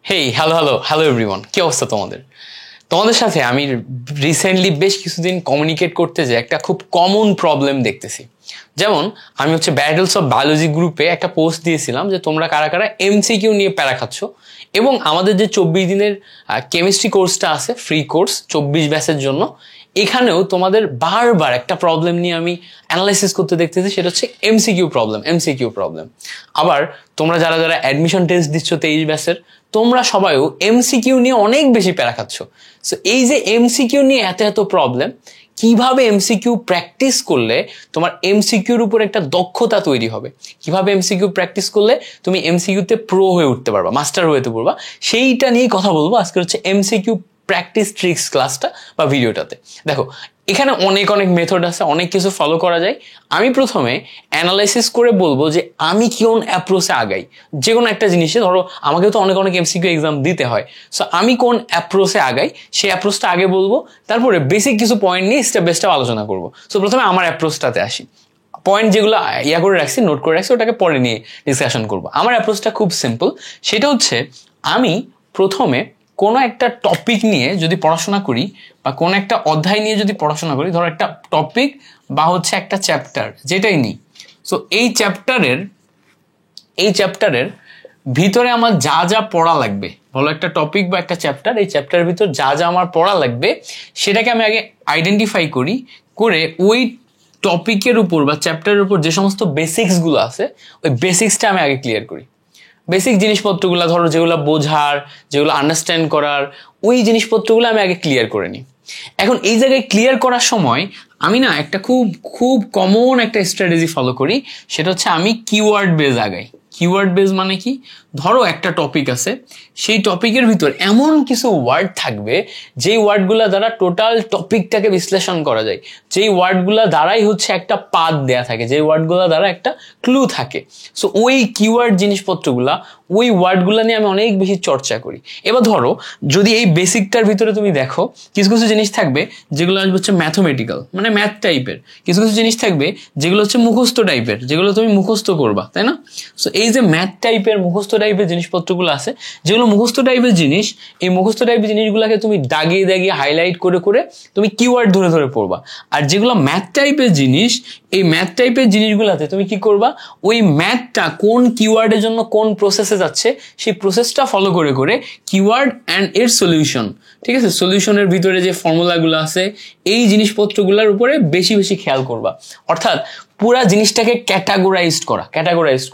Hey hello everyone, কি অবস্থা তোমাদের? তোমাদের সাথে আমি রিসেন্টলি বেশ কিছুদিন কমিউনিকেট করতে যে একটা খুব কমন প্রবলেম দেখতেছি। যেমন আমি ব্যাটেলস অফ বায়োলজি গ্রুপে একটা পোস্ট দিয়েছিলাম যে তোমরা কারা কারা এমসিকিউ নিয়ে প্যারা খাচ্ছ, এবং আমাদের যে 24 দিনের কেমিস্ট্রি কোর্সটা আছে, ফ্রি কোর্স 24 ব্যাচের জন্য, এখানেও তোমাদের বারবার একটা প্রবলেম নিয়ে আমি অ্যানালাইসিস করতে দেখতেছি, সেটা হচ্ছে এমসিকিউ প্রবলেম। আবার তোমরা যারা যারা অ্যাডমিশন টেস্ট দিচ্ছ 23 ব্যাচের, তোমরা সবাইও এমসিকিউ নিয়ে অনেক বেশি প্যারা খাচ্ছ। সো এই যে এমসিকিউ নিয়ে এত প্রবলেম, কিভাবে এমসিকিউ প্র্যাকটিস করলে তোমার এমসিকিউর উপর একটা দক্ষতা তৈরি হবে, কিভাবে এমসিকিউ প্র্যাকটিস করলে তুমি এমসিকিউতে প্রো হয়ে উঠতে পারবা, মাস্টার হতে পারবা, সেইটা নিয়ে কথা বলবো আজকে হচ্ছে এমসিকিউ প্র্যাকটিস ট্রিক্স ক্লাসটা বা ভিডিওটাতে। দেখো, এখানে অনেক মেথড আছে, অনেক কিছু ফলো করা যায়। আমি প্রথমে অ্যানালাইসিস করে বলবো যে আমি কোন অ্যাপ্রোচে আগাই যে কোনো একটা জিনিসে। ধরো আমাকে তো অনেক এমসিকিউ এক্সাম দিতে হয়, সো আমি কোন অ্যাপ্রোচে আগাই সেই অ্যাপ্রোচটা আগে বলবো, তারপরে বেসিক কিছু পয়েন্ট নিয়ে স্টেপ বাই স্টেপ আলোচনা করবো। সো প্রথমে আমার অ্যাপ্রোচটাতে আসি, পয়েন্ট যেগুলো করে রাখছি, নোট করে রাখছি, ওটাকে পরে নিয়ে ডিসকাশন করবো। আমার অ্যাপ্রোচটা খুব সিম্পল, সেটা হচ্ছে আমি প্রথমে কোনো একটা টপিক নিয়ে যদি পড়াশোনা করি বা কোনো একটা অধ্যায় নিয়ে যদি পড়াশোনা করি, ধরো একটা টপিক বা একটা চ্যাপ্টার যেটাই নিই, সো এই চ্যাপ্টারের ভিতরে আমার যা যা পড়া লাগবে, বলো একটা টপিক বা একটা চ্যাপ্টার, এই চ্যাপ্টারের ভিতর যা যা আমার পড়া লাগবে সেটাকে আমি আগে আইডেন্টিফাই করে ওই টপিকের উপর বা চ্যাপ্টারের উপর যে সমস্ত বেসিক্সগুলো আছে, ওই বেসিক্সটা আমি আগে ক্লিয়ার করি। বেসিক জিনিসপত্রগুলো, ধরো যেগুলো বোঝার, যেগুলো আন্ডারস্ট্যান্ড করার, ওই জিনিসপত্রগুলো আমি আগে ক্লিয়ার করে নিই। এখন এই জায়গায় ক্লিয়ার করার সময় আমি না একটা খুব কমন একটা স্ট্র্যাটেজি ফলো করি, সেটা হচ্ছে আমি কিওয়ার্ড বেজ আগাই। কিওয়ার্ড বেজ মানে কি? ধরো একটা টপিক আছে, সেই টপিকের ভিতর এমন কিছু ওয়ার্ড থাকবে যেই ওয়ার্ডগুলা দ্বারা টোটাল টপিকটাকে বিশ্লেষণ করা যায়, যেই ওয়ার্ডগুলা দ্বারাই একটা পাথ দেয়া থাকে, যেই ওয়ার্ডগুলা দ্বারা একটা ক্লু থাকে। সো ওই কিওয়ার্ড জিনিসপত্রগুলা, ওই ওয়ার্ডগুলা নিয়ে আমি অনেক বেশি চর্চা করি। এবার ধরো যদি এই বেসিকটার ভিতরে তুমি দেখো, কিছু কিছু জিনিস থাকবে যেগুলো ম্যাথমেটিক্যাল, মানে ম্যাথ টাইপের, কিছু কিছু জিনিস থাকবে যেগুলো মুখস্থ টাইপের, যেগুলো তুমি মুখস্থ করবা, তাই না? সো এই যে ম্যাথ টাইপের, মুখস্থ টাইপের জিনিসপত্রগুলো আছে, যেগুলো মুখস্থ টাইপের জিনিস, এই মুখস্থ টাইপের জিনিসগুলোকে তুমি দাগিয়ে হাইলাইট করে তুমি কিওয়ার্ড ধরে পড়বা। আর যেগুলো ম্যাথ টাইপের জিনিস, এই ম্যাথ টাইপের জিনিসগুলোতে তুমি কি করবা, ওই ম্যাথটা কোন কিওয়ার্ডের জন্য কোন প্রসেসে যাচ্ছে সেই প্রসেসটা ফলো করে কিওয়ার্ড অ্যান্ড এর সলিউশন, ঠিক আছে, সলিউশনের ভিতরে যে ফর্মুলাগুলো আছে, এই জিনিসপত্রগুলোর উপরে বেশি খেয়াল করবা। অর্থাৎ পুরা জিনিসটাকে ক্যাটাগোরাইজড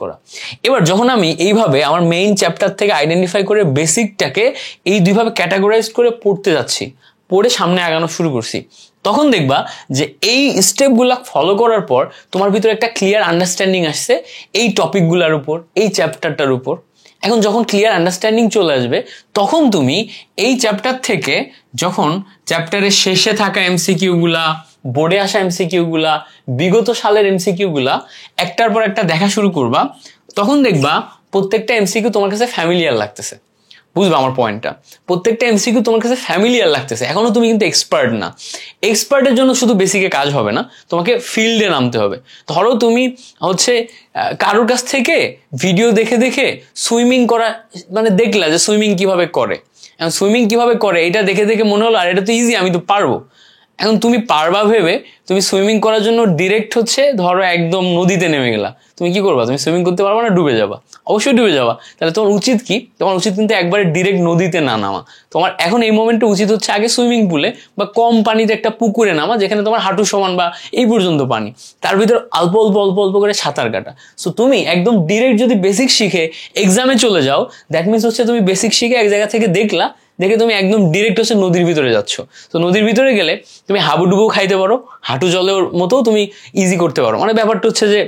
করা। এবার যখন আমি এইভাবে আমার মেইন চ্যাপ্টার থেকে আইডেন্টিফাই করে বেসিকটাকে এই দুইভাবে ক্যাটাগোরাইজ করে পড়তে যাচ্ছি, পড়ে সামনে আগানো শুরু করছি, তখন দেখবা যে এই স্টেপগুলো ফলো করার পর তোমার ভিতরে একটা ক্লিয়ার আন্ডারস্ট্যান্ডিং আসছে এই টপিকগুলোর উপর, এই চ্যাপ্টারটার উপর। এখন যখন ক্লিয়ার আন্ডারস্ট্যান্ডিং চলে আসবে, তখন তুমি এই চ্যাপ্টার থেকে যখন চ্যাপ্টারের শেষে থাকা এমসিকিউগুলা, বোর্ডে আসা এমসিকিউগুলা, বিগত সালের এমসিকিউগুলা একটার পর একটা দেখা শুরু করবা, তখন দেখবা প্রত্যেকটা এমসিকিউ তোমার কাছে ফ্যামিলিয়ার লাগতেছে। বুঝবা আমার পয়েন্টটা? প্রত্যেকটা এমসিকিউ তোমার কাছে ফ্যামিলিয়ার লাগতেছে। এখনো তুমি কিন্তু এক্সপার্ট না। এক্সপার্টের জন্য শুধু বেসিকে কাজ হবে না, তোমাকে ফিল্ডে নামতে হবে। ধরো তুমি কারোর কাছ থেকে ভিডিও দেখে সুইমিং করা, মানে দেখলা যে সুইমিং কিভাবে করে, এখন সুইমিং কিভাবে করে এটা দেখে মনে হলো আর এটা তো ইজি, আমি তো পারবো। এখন তুমি পারবা ভেবে তুমি সুইমিং করার জন্য ডিরেক্ট ধরো একদম নদীতে নেমে গেলা, তুমি কি করবা? তুমি সুইমিং করতে পারবা না, ডুবে যাবা, অবশ্যই ডুবে যাবা। তাহলে তোমার উচিত কি? তোমার উচিত কিন্তু একবারে ডিরেক্ট নদীতে না নামা। তোমার এখন এই মোমেন্টে উচিত আগে সুইমিং পুলে বা কম পানিতে একটা পুকুরে নামা, যেখানে তোমার হাঁটু সমান বা এই পর্যন্ত পানি, তার ভিতর অল্প অল্প করে সাঁতার কাটা। সো তুমি একদম ডিরেক্ট যদি বেসিক শিখে এক্সামে চলে যাও, দ্যাট মিনস তুমি বেসিক শিখে এক জায়গা থেকে দেখে তুমি একদম ডিরেক্ট নদীর ভিতরে যাচ্ছ। তো নদীর ভিতরে গেলে তুমি হাবুডুবু খাইতে পারো, হাঁটু জলের মতো তুমি ইজি করতে পারো। মানে ব্যাপারটা যে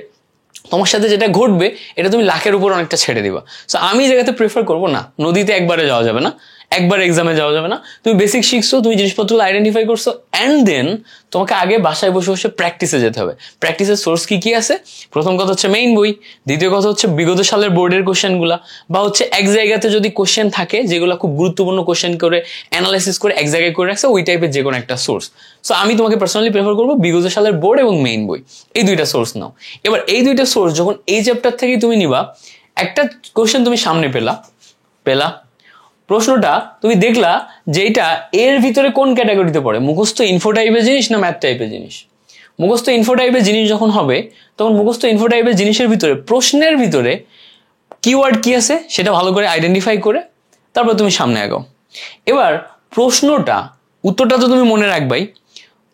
তোমার সাথে যেটা ঘটবে এটা তুমি লাখের উপর অনেকটা ছেড়ে দিবা। সো আমি এই জায়গাতে প্রেফার করবো না, নদীতে একবারে যাওয়া যাবে না, একবার এক্সামে যাওয়া যাবে না। তুমি বেসিক শিখছো, তুমি জিনিসপত্রগুলো আইডেন্টিফাই করছো, অ্যান্ড দেন তোমাকে আগে বাসায় বসে প্র্যাকটিসে যেতে হবে। প্র্যাকটিসের সোর্স কি আছে? প্রথম কথা মেইন বই, দ্বিতীয় কথা বিগত সালের বোর্ডের কোশ্চেনগুলা, বা এক জায়গাতে যদি কোশ্চেন থাকে যেগুলো খুব গুরুত্বপূর্ণ কোশ্চেন করে অ্যানালাইসিস করে এক জায়গায় করে রাখছে, ওই টাইপের যে কোনো একটা সোর্স। সো আমি তোমাকে পার্সোনালি প্রেফার করবো বিগত সালের বোর্ড এবং মেইন বই, এই দুইটা সোর্স নাও। এবার এই দুইটা সোর্স যখন এই চ্যাপ্টার থেকেই তুমি নিবা, একটা কোশ্চেন তুমি সামনে পেলা, প্রশ্নটা তুমি দেখলা যে এটা এর ভিতরে কোন ক্যাটাগরিতে পড়ে, মুখস্থ ইনফো টাইপের জিনিস না ম্যাথ টাইপের জিনিস। মুখস্থ ইনফো টাইপের জিনিস যখন হবে তখন মুখস্থ ইনফো টাইপের জিনিসের ভিতরে প্রশ্নের ভিতরে কিওয়ার্ড কি আছে সেটা ভালো করে আইডেন্টিফাই করে তারপর তুমি সামনে আগাও। এবার প্রশ্নটা, উত্তরটা তো তুমি মনে রাখবাই,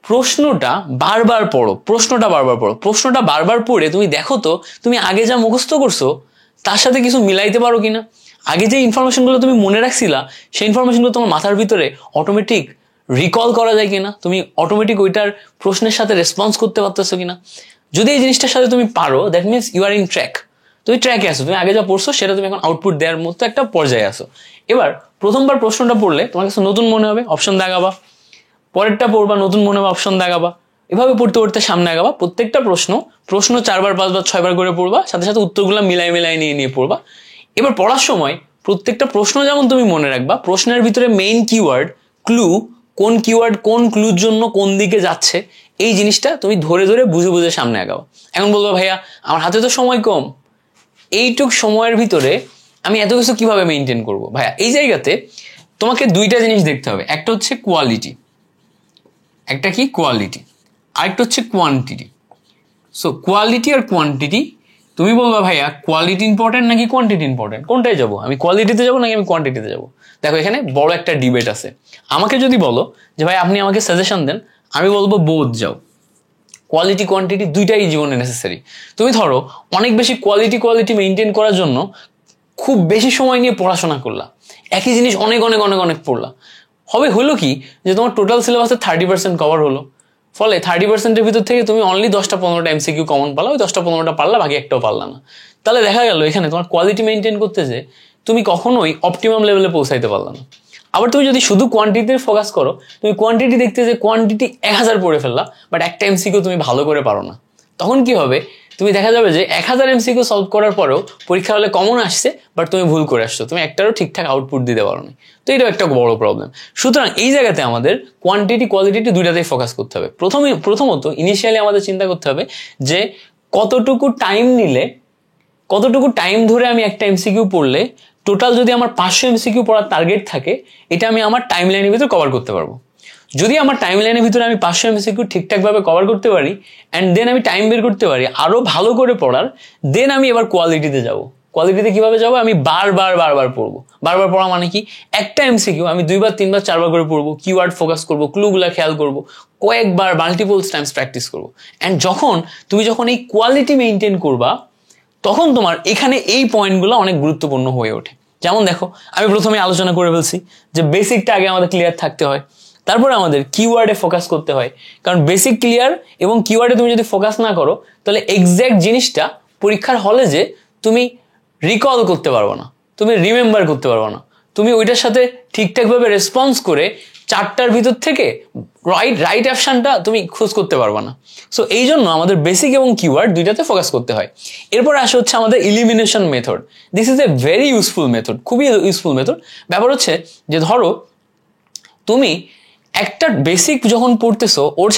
প্রশ্নটা বারবার পড়ো, প্রশ্নটা বারবার পড়ে তুমি দেখো তো তুমি আগে যা মুখস্থ করছো তার সাথে কিছু মিলাইতে পারো কিনা, আগে যে ইনফরমেশনগুলো তুমি মনে রাখছিলা সেই ইনফরমেশনগুলো তোমার মাথার ভিতরে অটোমেটিক রিকল করা যায় কিনা, তুমি অটোমেটিক ওইটার প্রশ্নের সাথে রেসপন্স করতে পারতেছো কিনা। যদি এই জিনিসটার সাথে তুমি পারো, that means you are in track, তুমি ট্র্যাকে আসো, তুমি আগে যা পড়ছো সেটা তুমি এখন আউটপুট দেওয়ার মতো একটা পর্যায়ে আসো। এবার প্রথমবার প্রশ্নটা পড়লে তোমার কাছে নতুন মনে হবে, অপশন দাগাবা, পরেরটা পড়বা, নতুন মনে হবে, অপশন দাগাবা, এভাবে পড়তে পড়তে সামনে আগাবা। প্রত্যেকটা প্রশ্ন 4বার 5বার 6বার করে পড়বা, সাথে সাথে উত্তরগুলো মিলাই নিয়ে পড়বা। এবার পড়ার সময় প্রত্যেকটা প্রশ্ন যেমন তুমি মনে রাখবা, প্রশ্নের ভিতরে মেইন কিওয়ার্ড, ক্লু, কোন কিওয়ার্ড কোন ক্লুর জন্য কোন দিকে যাচ্ছে, এই জিনিসটা তুমি ধরে ধরে বুঝে বুঝে সামনে আগাও। এখন বলবো ভাইয়া আমার হাতে তো সময় কম, এইটুক সময়ের ভিতরে আমি এত কিছু কিভাবে মেনটেন করবো? ভাইয়া এই জায়গাতে তোমাকে দুইটা জিনিস দেখতে হবে, একটা হচ্ছে কোয়ালিটি, একটা কি কোয়ালিটি, আরেকটা হচ্ছে কোয়ান্টিটি। সো কোয়ালিটি আর কোয়ান্টিটি, তুমি বলবা ভাইয়া কোয়ালিটি ইম্পর্টেন্ট নাকি কোয়ান্টিটি ইম্পর্টেন্ট, কোনটায় যাবো, আমি কোয়ালিটিতে যাবো নাকি আমি কোয়ান্টিটিতে যাবো? দেখো এখানে বড় একটা ডিবেট আছে। আমাকে যদি বলো যে ভাই আপনি আমাকে সাজেশন দেন, আমি বলবো বোথ যাও, কোয়ালিটি কোয়ান্টিটি দুইটাই জীবনে নেসেসারি। তুমি ধরো অনেক বেশি কোয়ালিটি মেনটেন করার জন্য খুব বেশি সময় নিয়ে পড়াশোনা করলা, একই জিনিস অনেক পড়লা, হলো কি যে তোমার টোটাল সিলেবাসে 30% কভার হলো, ফলে 30%-এর ভিতর থেকে তুমি অনলি 10টা-15টা এমসিকিউ কমন পালা, ওই 10টা-15টা পারলা, বাকি একটাও পারলা না। তাহলে দেখা গেল এখানে তোমার কোয়ালিটি মেনটেন করতে যে তুমি কখনোই অপটিমাম লেভেলে পৌঁছাইতে পারলা না। আবার তুমি যদি শুধু কোয়ান্টিটিতে ফোকাস করো, তুমি কোয়ান্টিটি দেখতে যে কোয়ান্টিটি 1000 পড়ে ফেললা, বাট একটা এমসিকিউ তুমি ভালো করে পারো না, তখন কি হবে? তুমি দেখা যাবে যে 1000 এমসিকিউ সলভ করার পরেও পরীক্ষা হলে কমন আসছে, বাট তুমি ভুল করে আসছো, তুমি একটারও ঠিকঠাক আউটপুট দিতে পারো না। তো এটাও একটা বড় প্রবলেম। সুতরাং এই জায়গাতে আমাদের কোয়ান্টিটি কোয়ালিটি দুইটাতেই ফোকাস করতে হবে। প্রথমত ইনিশিয়ালি আমাদের চিন্তা করতে হবে যে কতটুকু টাইম ধরে আমি একটা এমসিকিউ পড়লে টোটাল যদি আমার 500 এমসিকিউ পড়ার টার্গেট থাকে, এটা আমি আমার টাইম লাইনের ভিতরে কভার করতে পারবো। যদি আমার টাইম লাইনের ভিতরে আমি 500 এমসিকিউ ঠিকঠাকভাবে কভার করতে পারি, অ্যান্ড দেন আমি টাইম বের করতে পারি আরো ভালো করে পড়ার, দেন আমি এবার কোয়ালিটিতে যাব। কোয়ালিটিতে কিভাবে যাবো? আমি বারবার পড়বো। বারবার পড়া মানে কি, একটা এমসিকিউ আমি 2বার 3বার 4বার করে পড়বো, কিওয়ার্ড ফোকাস করবো, ক্লুগুলা খেয়াল করবো, কয়েকবার মাল্টিপল টাইমস প্র্যাকটিস করবো। অ্যান্ড তুমি যখন এই কোয়ালিটি মেনটেন করবা, তখন তোমার এখানে এই পয়েন্টগুলো অনেক গুরুত্বপূর্ণ হয়ে ওঠে। যেমন দেখো, আমি প্রথমে আলোচনা করে ফেলছি যে বেসিকটা আগে আমাদের ক্লিয়ার থাকতে হয়, তারপরে আমাদের কিওয়ার্ডে ফোকাস করতে হয়। কারণ বেসিক ক্লিয়ার এবং কিওয়ার্ডে তুমি যদি ফোকাস না করো, তাহলে এক্স্যাক্ট জিনিসটা পরীক্ষার হলে যে তুমি রিকল করতে পারবো না, তুমি রিমেম্বার করতে পারবো না, তুমি ওইটার সাথে ঠিকঠাকভাবে রেসপন্স করে 4টার ভিতর থেকে রাইট অপশনটা তুমি খোঁজ করতে পারবা না। সো এই জন্য আমাদের বেসিক এবং কিওয়ার্ড দুইটাতে ফোকাস করতে হয়। এরপর আসে হচ্ছে আমাদের elimination method. This is a very useful method, খুবই ইউজফুল মেথড। ব্যাপার হচ্ছে যে ধরো তুমি একটা বেসিক যখন পড়তেছো, ওর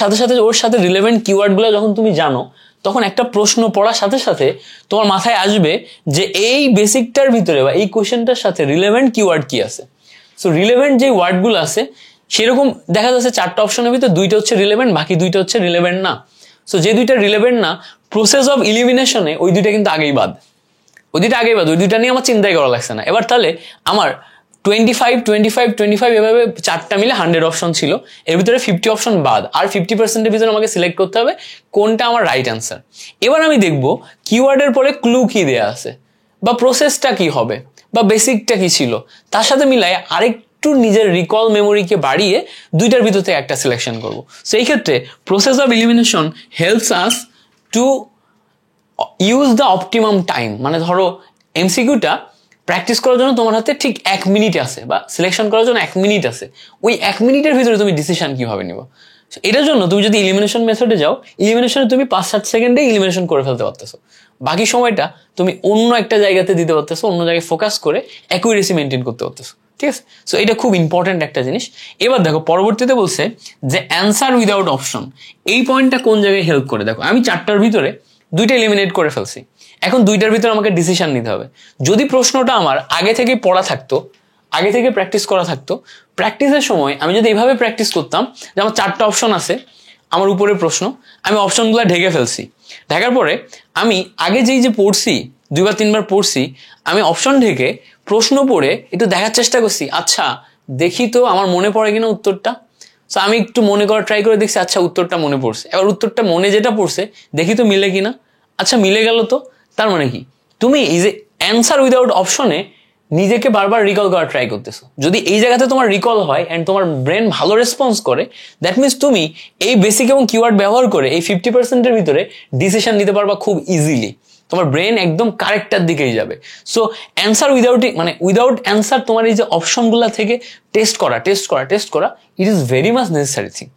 সাথে রিলেভেন্ট কিওয়ার্ডগুলো যখন তুমি জানো, তখন একটা প্রশ্ন পড়ার সাথে সাথে তোমার মাথায় আসবে যে এই বেসিকটার ভিতরে বা এই কোশ্চেনটার সাথে রিলেভেন্ট কিওয়ার্ড কি আছে। সো রিলেভেন্ট যে ওয়ার্ডগুলো আছে, সেরকম দেখা যাচ্ছে 4টা অপশনের ভিতরে 2টা হচ্ছে রিলেভেন্ট, বাকি 2টা হচ্ছে রিলেভেন্ট না। সো যে 2টা রিলেভেন্ট না, প্রসেস অফ ইলিমিনেশনে ওই 2টা কিন্তু আগেই বাদ, ওই 2টা নিয়ে আমার চিন্তাই করা লাগছে না। এবার তাহলে আমার 25 এভাবে 4টা মিলে 100 অপশন ছিল, এর ভিতরে 50 অপশন বাদ, আর 50%-এর ভিতরে আমাকে সিলেক্ট করতে হবে কোনটা আমার রাইট অ্যান্সার। এবার আমি দেখবো কিওয়ার্ডের পরে ক্লু কি দেয়া আছে, বা প্রসেসটা কি হবে, বা বেসিকটা কি ছিল, তার সাথে মিলাই আরেকটু নিজের রিকল মেমোরিকে বাড়িয়ে 2টার ভিতর থেকে একটা সিলেকশন করবো। সো এই ক্ষেত্রে process of elimination helps us to use the optimum time. মানে ধরো এমসিকিউটা প্র্যাকটিস করার জন্য তোমার হাতে ঠিক 1 মিনিট আছে, বা সিলেকশন করার জন্য 1 মিনিট আছে, ওই 1 মিনিটের ভিতরে তুমি ডিসিশন কিভাবে নিবা। এটার জন্য তুমি যদি ইলিমিনেশন মেথডে যাও, ইলিমিনেশনে তুমি 5-7 সেকেন্ডে ইলিমিনেশন করে ফেলতে পারতেছো, বাকি সময়টা তুমি অন্য একটা জায়গাতে দিতে পারতেছো, অন্য জায়গায় ফোকাস করে অ্যাকুরেসি মেনটেন করতে পারতেছো। ঠিক আছে, সো এটা খুব ইম্পর্টেন্ট একটা জিনিস। এবার দেখো পরবর্তীতে বলছে যে অ্যান্সার উইদাউট অপশন, এই পয়েন্টটা কোন জায়গায় হেল্প করে। দেখো আমি 4টার ভিতরে 2টা এলিমিনেট করে ফেলছি, এখন 2টার ভিতরে আমাকে ডিসিশন নিতে হবে। যদি প্রশ্নটা আমার আগে থেকে পড়া থাকতো, আগে থেকে প্র্যাকটিস করা থাকতো, প্র্যাকটিসের সময় আমি যদি এইভাবে প্র্যাকটিস করতাম যে আমার 4টা অপশন আছে, আমার উপরে প্রশ্ন, আমি অপশনগুলো ঢেকে ফেলছি, ঢাকার পরে আমি আগে যে পড়ছি 2 বা 3 বার পড়ছি, আমি অপশন ঢেকে প্রশ্ন পড়ে একটু দেখার চেষ্টা করছি, আচ্ছা দেখি তো আমার মনে পড়ে কিনা উত্তরটা। তো আমি একটু মনে করা ট্রাই করে দেখছি, আচ্ছা উত্তরটা মনে পড়ছে। এবার উত্তরটা মনে যেটা পড়ছে দেখি তো মিলে কিনা, আচ্ছা মিলে গেল তো, তার মানে কি তুমি এই যে অ্যান্সার উইদাউট অপশনে নিজেকে বারবার রিকল করা ট্রাই করতেছো। যদি এই জায়গাতে তোমার রিকল হয় অ্যান্ড তোমার ব্রেন ভালো রেসপন্স করে, দ্যাট মিনস তুমি এই বেসিক এবং কিওয়ার্ড ব্যবহার করে এই 50%-এর ভিতরে ডিসিশন নিতে পারবা খুব ইজিলি। তোমার ব্রেন একদম কারেক্টার দিকেই যাবে। সো অ্যান্সার উইদাউট অ্যান্সার তোমার এই যে অপশনগুলো থেকে টেস্ট করা it is very much necessary thing.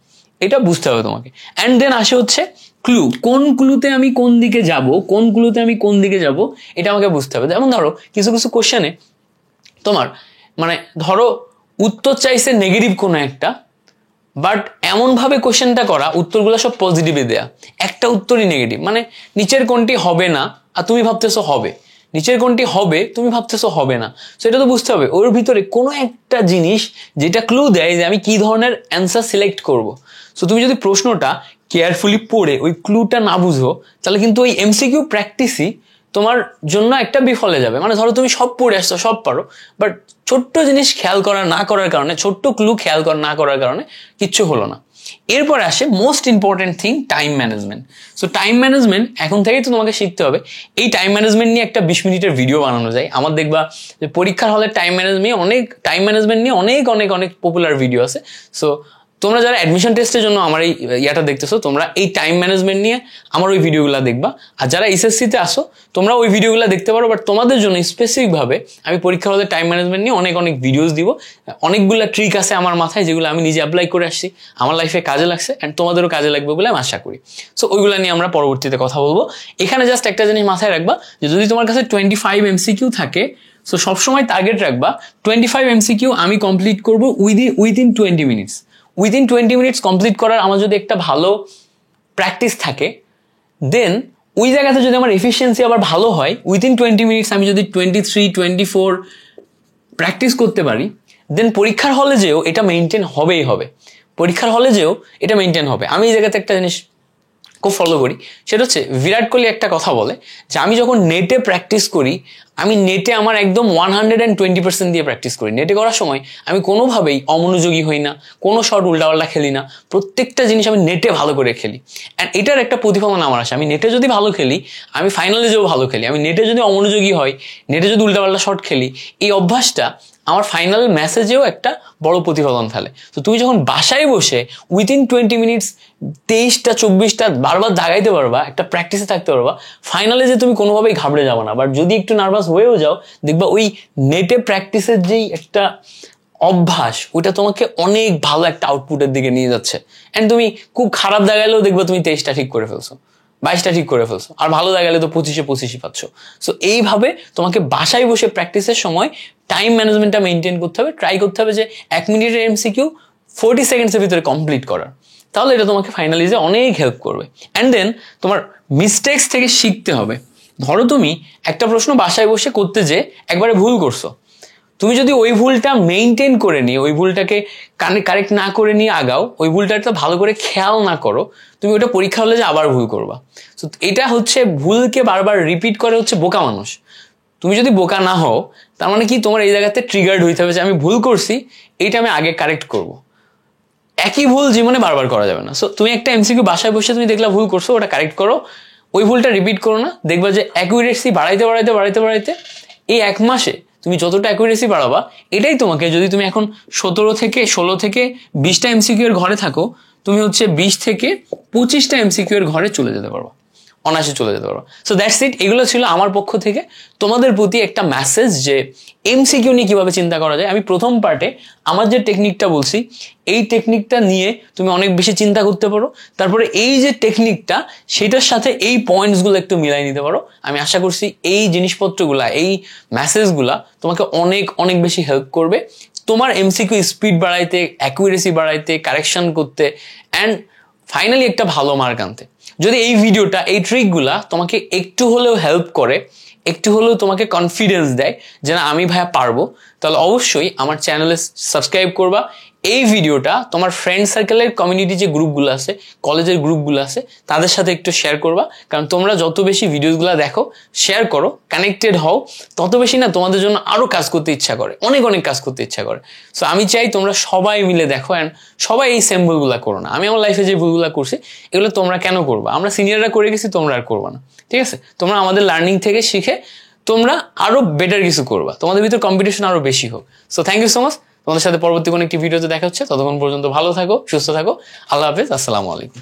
এটা বুঝতে হবে তোমাকে। অ্যান্ড দেন আসে হচ্ছে ক্লু, কোন ক্লুতে আমি কোন দিকে যাব এটা আমাকে বুঝতে হবে। যেমন ধরো কিছু কোশ্চেনে তোমার ধরো উত্তর চাইছে নেগেটিভ কোনো একটা, বাট এমন ভাবে কোশ্চেনটা করা উত্তরগুলো সব পজিটিভে দেয়া, একটা উত্তরই নেগেটিভ, নিচের কোনটি হবে না আর তুমি ভাবতেছো হবে, নিচের কোনটি হবে তুমি ভাবতেছো হবে না। সেটা তো বুঝতে হবে ওর ভিতরে কোনো একটা জিনিস যেটা ক্লু দেয় যে আমি কি ধরনের অ্যান্সার সিলেক্ট করব। সো তুমি যদি প্রশ্নটা কেয়ারফুলি পড়ে ওই ক্লুটা না বুঝো, তাহলে কিন্তু ওই এমসিকিউ প্র্যাকটিসই তোমার জন্য একটা বিফলে যাবে। ধরো তুমি সব পড়ে আসছো, সব পারো, বাট ছোট্ট জিনিস খেয়াল না করার কারণে, ছোট্ট ক্লু খেয়াল না করার কারণে কিচ্ছু হলো না। এরপরে আসে most important thing, time management. So time management এখন থেকেই তো তোমাকে শিখতে হবে। এই টাইম ম্যানেজমেন্ট নিয়ে একটা 20 মিনিটের ভিডিও বানানো যায়। আমার দেখবা যে পরীক্ষার হলে টাইম ম্যানেজমেন্ট নিয়ে অনেক পপুলার ভিডিও আছে। সো তোমরা যারা অ্যাডমিশন টেস্টের জন্য আমার এই ইয়াটা দেখতেছো, তোমরা এই টাইম ম্যানেজমেন্ট নিয়ে আমার ওই ভিডিওগুলো দেখবা। আর যারা এসএসসিতে আসো তোমরা ওই ভিডিওগুলো দেখতে পারো, বাট তোমাদের জন্য স্পেসিফিকভাবে আমি পরীক্ষার হলে টাইম ম্যানেজমেন্ট নিয়ে অনেক ভিডিওস দিব। অনেকগুলো ট্রিক আছে আমার মাথায় যেগুলো আমি নিজে অ্যাপ্লাই করে আসছি, আমার লাইফে কাজে লাগছে অ্যান্ড তোমাদেরও কাজে লাগবে বলে আমি আশা করি। সো ওইগুলো নিয়ে আমরা পরবর্তীতে কথা বলবো। এখানে জাস্ট একটা জিনিস মাথায় রাখবা যে যদি তোমার কাছে 25 MCQ থাকে, সো সবসময় টার্গেট রাখবা 25 MCQ আমি কমপ্লিট করবো within 20 minutes. Within 20 minutes complete করার আমার যদি একটা ভালো প্র্যাকটিস থাকে, দেন ওই জায়গাতে যদি আমার এফিসিয়েন্সি আবার ভালো হয়, উইদিন 20 মিনিটস আমি যদি 23-24 প্র্যাকটিস করতে পারি, দেন পরীক্ষার হলে যেও এটা মেনটেন হবে। আমি এই জায়গাতে একটা জিনিস খুব ফলো করি, সেটা হচ্ছে বিরাট কোহলি একটা কথা বলে যে আমি যখন নেটে প্র্যাকটিস করি, আমি নেটে আমার একদম 120% দিয়ে প্র্যাকটিস করি। নেটে করার সময় আমি কোনোভাবেই অমনোযোগী হই না, কোনো শট উল্টাপাল্টা খেলি না, প্রত্যেকটা জিনিস আমি নেটে ভালো করে খেলি। অ্যান্ড এটার একটা প্রতিফলন আমার আসে। আমি নেটে যদি ভালো খেলি, আমি ফাইনালে যেও ভালো খেলি। আমি নেটে যদি অমনোযোগী হয়, নেটে যদি উল্টাপাল্টা শট খেলি, এই অভ্যাসটা আমার ফাইনাল মেসেজেও একটা বড় প্রতিফলন ফেলে। তো তুমি যখন বাসায় বসে উইদিন 20 মিনিটস 23টা-24টা বারবার দাগাইতে পারবা, একটা প্র্যাকটিসে থাকতে পারবা, ফাইনালে যে তুমি কোনোভাবেই ঘাবড়ে যাবে না। বাট যদি একটু নার্ভাস হয়েও যাও, দেখবা ওই নেটে প্র্যাকটিসের যেই একটা অভ্যাস, ওইটা তোমাকে অনেক ভালো একটা আউটপুটের দিকে নিয়ে যাচ্ছে। অ্যান্ড তুমি খুব খারাপ দাগাইলেও দেখবা তুমি 23টা ঠিক করে ফেলছো, 22টা ঠিক করে ফেলছো, আর ভালো দাগাইলে তো 25-25 পাচ্ছ। সো এইভাবে তোমাকে বাসায় বসে প্র্যাকটিসের সময় টাইম ম্যানেজমেন্টটা মেনটেন করতে হবে। ট্রাই করতে হবে যে 1 মিনিটের MCQ 40 সেকেন্ডসের ভিতরে কমপ্লিট করার। তাহলে এটা তোমাকে ফাইনালি যে অনেক হেল্প করবে। অ্যান্ড দেন তোমার মিস্টেক্স থেকে শিখতে হবে। ধরো তুমি একটা প্রশ্ন বাসায় বসে করতে যে একবারে ভুল করছো, তুমি যদি ওই ভুলটা মেইনটেইন করে নিয়ে, ওই ভুলটাকে কারেক্ট না করে নিয়ে আগাও, ওই ভুলটা ভালো করে খেয়াল না করো, তুমি ওটা পরীক্ষা হলে যে আবার ভুল করবা। তো এটা হচ্ছে ভুলকে বারবার রিপিট করে হচ্ছে বোকা মানুষ। তুমি যদি বোকা না হও, তার মানে কি তোমার এই জায়গাতে ট্রিগার্ড হইতে হবে যে আমি ভুল করছি, এইটা আমি আগে কারেক্ট করব। একই ভুল জীবনে বারবার করা যাবে না। সো তুমি একটা MCQ বাসায় বসে তুমি দেখলা ভুল করছো, ওটা কারেক্ট করো, ওই ভুলটা রিপিট করো না। দেখবা যে অ্যাকুরেসি বাড়াইতে এই 1 মাসে তুমি যতটা অ্যাকুরেসি বাড়াবা, এটাই তোমাকে, যদি তুমি এখন 16 থেকে 20টা MCQ এর ঘরে থাকো, তুমি হচ্ছে 20 থেকে 25টা MCQ এর ঘরে চলে যেতে পারবা, অনায়াসে চলে যেতে পারবা। So that's it. এগুলো ছিল আমার পক্ষ থেকে তোমাদের প্রতি একটা মেসেজ যে MCQ নিয়ে কিভাবে চিন্তা করা যায়। আমি প্রথম পার্টে আমার যে টেকনিকটা বলছি, এই টেকনিকটা নিয়ে তুমি অনেক বেশি চিন্তা করতে পারো। তারপরে এই যে টেকনিকটা, সেটার সাথে এই পয়েন্টসগুলো একটু মিলাই নিতে পারো। আমি আশা করছি এই জিনিসপত্রগুলা, এই মেসেজগুলা তোমাকে অনেক বেশি হেল্প করবে তোমার MCQ স্পিড বাড়াইতে, অ্যাকুরেসি বাড়াইতে, কারেকশন করতে, অ্যান্ড ফাইনালি একটা ভালো মার্ক আনতে। যদি এই ভিডিওটা, এই ট্রিকগুলা তোমাকে একটু হলেও হেল্প করে, একটু হলেও তোমাকে কনফিডেন্স দেয় যে না আমি ভাইয়া পারবো, তাহলে অবশ্যই আমার চ্যানেলে সাবস্ক্রাইব করবা। এই ভিডিওটা তোমার ফ্রেন্ড সার্কেলের কমিউনিটি যে গ্রুপগুলো আছে, কলেজের গ্রুপগুলো আছে, তাদের সাথে একটু শেয়ার করবা। কারণ তোমরা যত বেশি ভিডিওগুলো দেখো, শেয়ার করো, কানেক্টেড হও, তত বেশি না তোমাদের জন্য আরো কাজ করতে ইচ্ছা করে, অনেক অনেক কাজ করতে ইচ্ছা করে। সো আমি চাই তোমরা সবাই মিলে দেখো, অ্যান্ড সবাই এই সেম ভুলগুলো করো না। আমি আমার লাইফে যে ভুলগুলো করছি এগুলো তোমরা কেন করবা? আমরা সিনিয়ররা করে গেছি, তোমরা আর করবা না, ঠিক আছে? তোমরা আমাদের লার্নিং থেকে শিখে তোমরা আরো বেটার কিছু করবা, তোমাদের ভিতর কম্পিটিশন আরো বেশি হোক। So thank you so much. তোমাদের সাথে পরবর্তী কোনো একটি ভিডিওতে দেখা হচ্ছে। ততক্ষণ পর্যন্ত ভালো থাকো, সুস্থ থাকো। আল্লাহ হাফেজ, আসসালামু আলাইকুম।